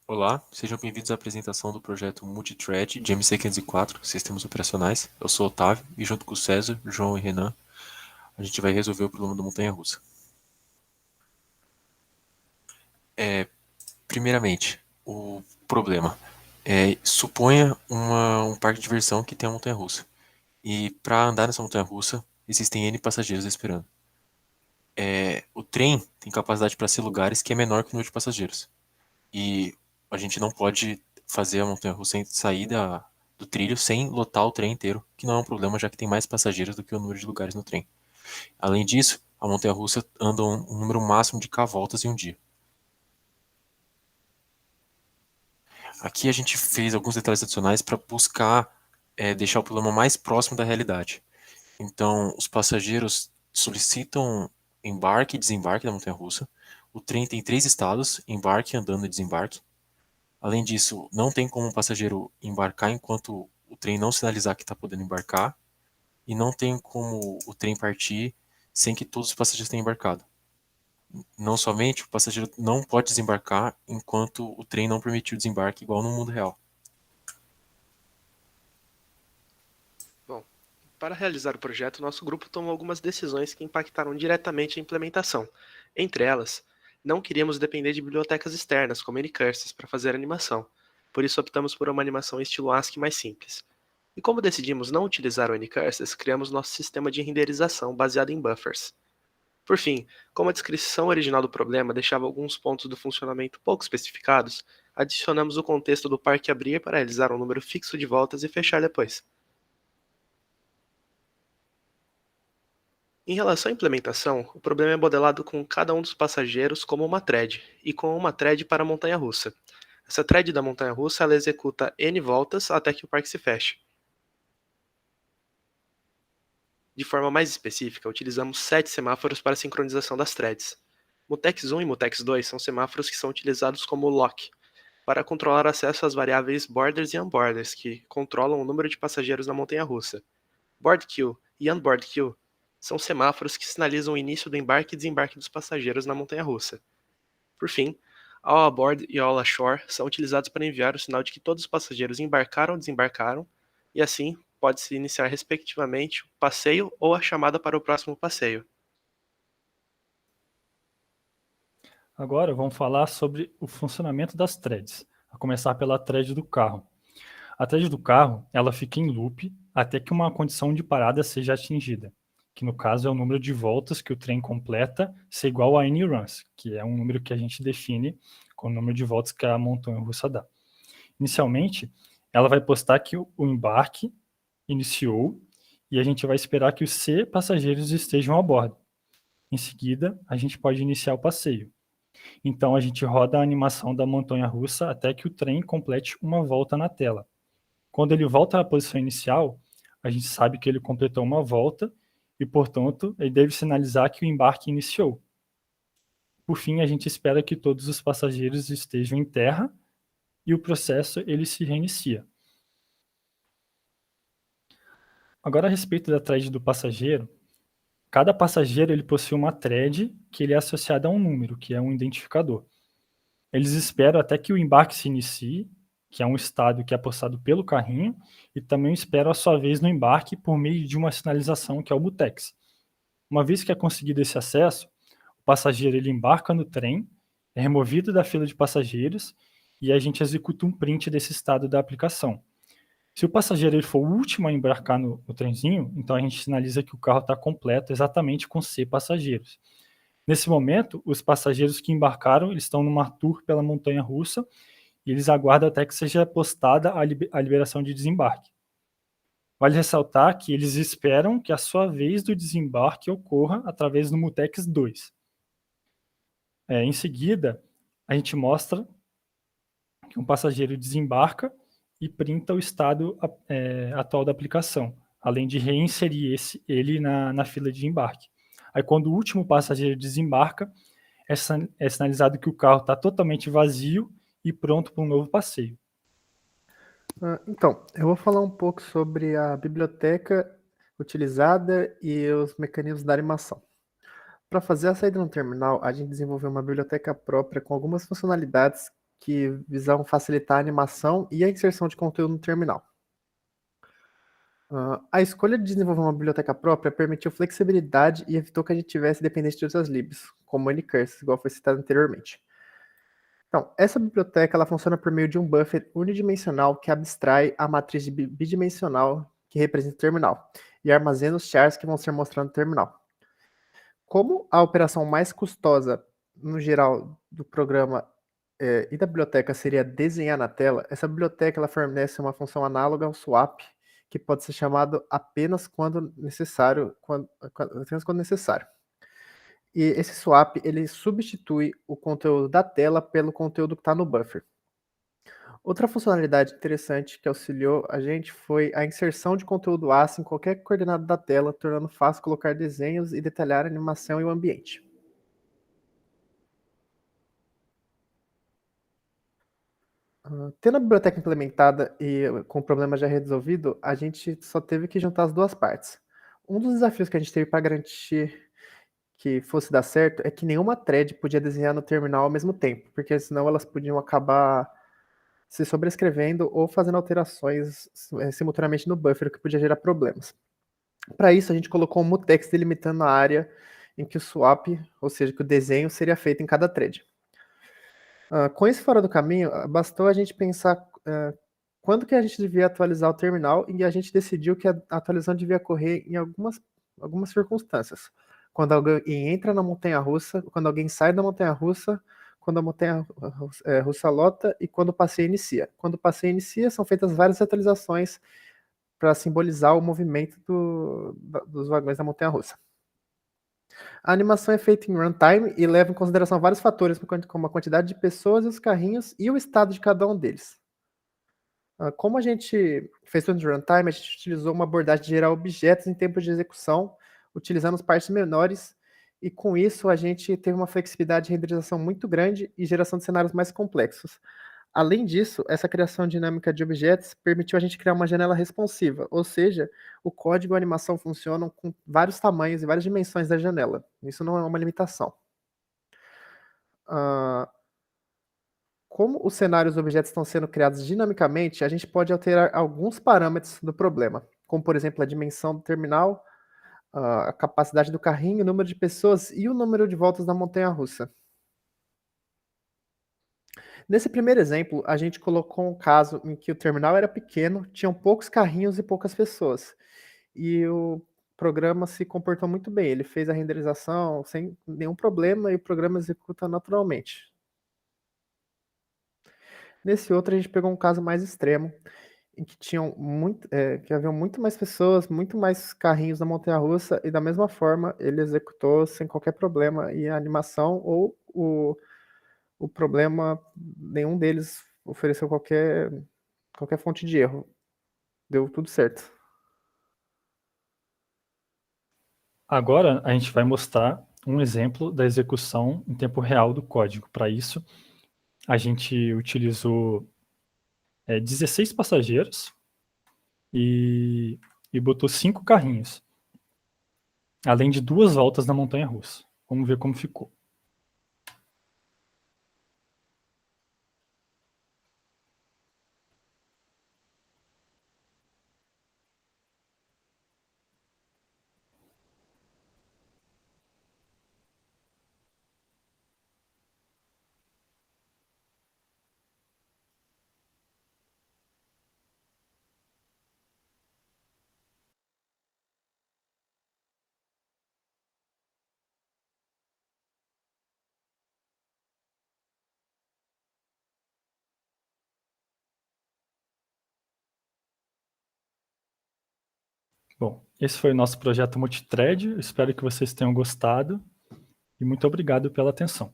Olá, sejam bem-vindos à apresentação do projeto Multithread de MC504, Sistemas Operacionais. Eu sou o Otávio e junto com o César, João e Renan, a gente vai resolver o problema da montanha-russa. Primeiramente, o problema suponha um parque de diversão que tem uma montanha-russa. E para andar nessa montanha-russa, existem N passageiros esperando. O trem tem capacidade para ser lugares que é menor que o número de passageiros. E a gente não pode fazer a montanha-russa sair do trilho sem lotar o trem inteiro, que não é um problema, já que tem mais passageiros do que o número de lugares no trem. Além disso, a montanha-russa anda um número máximo de K voltas em um dia. Aqui a gente fez alguns detalhes adicionais para buscar deixar o problema mais próximo da realidade. Então, os passageiros solicitam embarque e desembarque da montanha-russa. O trem tem 3 estados: embarque, andando e desembarque. Além disso, não tem como o passageiro embarcar enquanto o trem não sinalizar que está podendo embarcar, e não tem como o trem partir sem que todos os passageiros tenham embarcado. Não somente, o passageiro não pode desembarcar enquanto o trem não permitir o desembarque, igual no mundo real. Bom, para realizar o projeto, nosso grupo tomou algumas decisões que impactaram diretamente a implementação. Entre elas, não queríamos depender de bibliotecas externas, como Anycurses, para fazer a animação. Por isso optamos por uma animação estilo ASCII mais simples. E como decidimos não utilizar o Anycurses, criamos nosso sistema de renderização baseado em buffers. Por fim, como a descrição original do problema deixava alguns pontos do funcionamento pouco especificados, adicionamos o contexto do parque abrir para realizar um número fixo de voltas e fechar depois. Em relação à implementação, o problema é modelado com cada um dos passageiros como uma thread, e com uma thread para a montanha-russa. Essa thread da montanha-russa ela executa N voltas até que o parque se feche. De forma mais específica, utilizamos 7 semáforos para a sincronização das threads. Mutex 1 e Mutex 2 são semáforos que são utilizados como lock, para controlar acesso às variáveis borders e unborders, que controlam o número de passageiros na montanha-russa. Board Queue e Unboard Queue são semáforos que sinalizam o início do embarque e desembarque dos passageiros na montanha-russa. Por fim, All Aboard e All Ashore são utilizados para enviar o sinal de que todos os passageiros embarcaram ou desembarcaram, e assim pode-se iniciar respectivamente o passeio ou a chamada para o próximo passeio. Agora vamos falar sobre o funcionamento das threads, a começar pela thread do carro. A thread do carro, ela fica em loop até que uma condição de parada seja atingida, que no caso é o número de voltas que o trem completa ser igual a N runs, que é um número que a gente define com o número de voltas que a montanha-russa dá. Inicialmente, ela vai postar que o embarque iniciou e a gente vai esperar que os C passageiros estejam a bordo. Em seguida, a gente pode iniciar o passeio. Então a gente roda a animação da montanha-russa até que o trem complete uma volta na tela. Quando ele volta à posição inicial, a gente sabe que ele completou uma volta e, portanto, ele deve sinalizar que o embarque iniciou. Por fim, a gente espera que todos os passageiros estejam em terra e o processo ele se reinicia. Agora, a respeito da thread do passageiro, cada passageiro ele possui uma thread que ele é associada a um número, que é um identificador. Eles esperam até que o embarque se inicie, que é um estado que é postado pelo carrinho, e também esperam a sua vez no embarque por meio de uma sinalização que é o mutex. Uma vez que é conseguido esse acesso, o passageiro ele embarca no trem, é removido da fila de passageiros e a gente executa um print desse estado da aplicação. Se o passageiro ele for o último a embarcar no trenzinho, então a gente sinaliza que o carro está completo exatamente com C passageiros. Nesse momento, os passageiros que embarcaram eles estão numa tour pela montanha-russa e eles aguardam até que seja postada a liberação de desembarque. Vale ressaltar que eles esperam que a sua vez do desembarque ocorra através do Mutex 2. Em seguida, a gente mostra que um passageiro desembarca e printa o estado atual da aplicação, além de reinserir ele na fila de embarque. Aí, quando o último passageiro desembarca, é sinalizado que o carro está totalmente vazio e pronto para um novo passeio. Então, eu vou falar um pouco sobre a biblioteca utilizada e os mecanismos da animação. Para fazer a saída no terminal, a gente desenvolveu uma biblioteca própria com algumas funcionalidades que visam facilitar a animação e a inserção de conteúdo no terminal. A escolha de desenvolver uma biblioteca própria permitiu flexibilidade e evitou que a gente tivesse dependência de outras libs, como Anycurses, igual foi citado anteriormente. Então, essa biblioteca ela funciona por meio de um buffer unidimensional que abstrai a matriz bidimensional que representa o terminal e armazena os chars que vão ser mostrados no terminal. Como a operação mais custosa, no geral, do programa e da biblioteca seria desenhar na tela, essa biblioteca ela fornece uma função análoga ao swap, que pode ser chamado apenas quando necessário. E esse swap ele substitui o conteúdo da tela pelo conteúdo que está no buffer. Outra funcionalidade interessante que auxiliou a gente foi a inserção de conteúdo ACE em qualquer coordenada da tela, tornando fácil colocar desenhos e detalhar a animação e o ambiente. Tendo a biblioteca implementada e com o problema já resolvido, a gente só teve que juntar as duas partes. Um dos desafios que a gente teve para garantir que fosse dar certo é que nenhuma thread podia desenhar no terminal ao mesmo tempo, porque senão elas podiam acabar se sobrescrevendo ou fazendo alterações simultaneamente no buffer, o que podia gerar problemas. Para isso, a gente colocou um mutex delimitando a área em que o swap, ou seja, que o desenho seria feito em cada thread. Com isso fora do caminho, bastou a gente pensar quando que a gente devia atualizar o terminal e a gente decidiu que a atualização devia ocorrer em algumas circunstâncias. Quando alguém entra na montanha-russa, quando alguém sai da montanha-russa, quando a montanha-russa lota e quando o passeio inicia. Quando o passeio inicia, são feitas várias atualizações para simbolizar o movimento dos vagões da montanha-russa. A animação é feita em runtime e leva em consideração vários fatores, como a quantidade de pessoas e os carrinhos e o estado de cada um deles. Como a gente fez tudo em runtime, a gente utilizou uma abordagem de gerar objetos em tempo de execução, utilizando as partes menores, e com isso a gente teve uma flexibilidade de renderização muito grande e geração de cenários mais complexos. Além disso, essa criação dinâmica de objetos permitiu a gente criar uma janela responsiva, ou seja, o código e a animação funcionam com vários tamanhos e várias dimensões da janela. Isso não é uma limitação. Como os cenários e objetos estão sendo criados dinamicamente, a gente pode alterar alguns parâmetros do problema, como, por exemplo, a dimensão do terminal, a capacidade do carrinho, o número de pessoas e o número de voltas da montanha-russa. Nesse primeiro exemplo, a gente colocou um caso em que o terminal era pequeno, tinham poucos carrinhos e poucas pessoas. E o programa se comportou muito bem, ele fez a renderização sem nenhum problema e o programa executa naturalmente. Nesse outro, a gente pegou um caso mais extremo, em que que haviam muito mais pessoas, muito mais carrinhos na montanha-russa, e da mesma forma ele executou sem qualquer problema, e a animação ou o problema, nenhum deles ofereceu qualquer fonte de erro. Deu tudo certo. Agora a gente vai mostrar um exemplo da execução em tempo real do código. Para isso, a gente utilizou 16 passageiros e botou 5 carrinhos, além de 2 voltas na montanha-russa. Vamos ver como ficou. Bom, esse foi o nosso projeto multithread. Espero que vocês tenham gostado e muito obrigado pela atenção.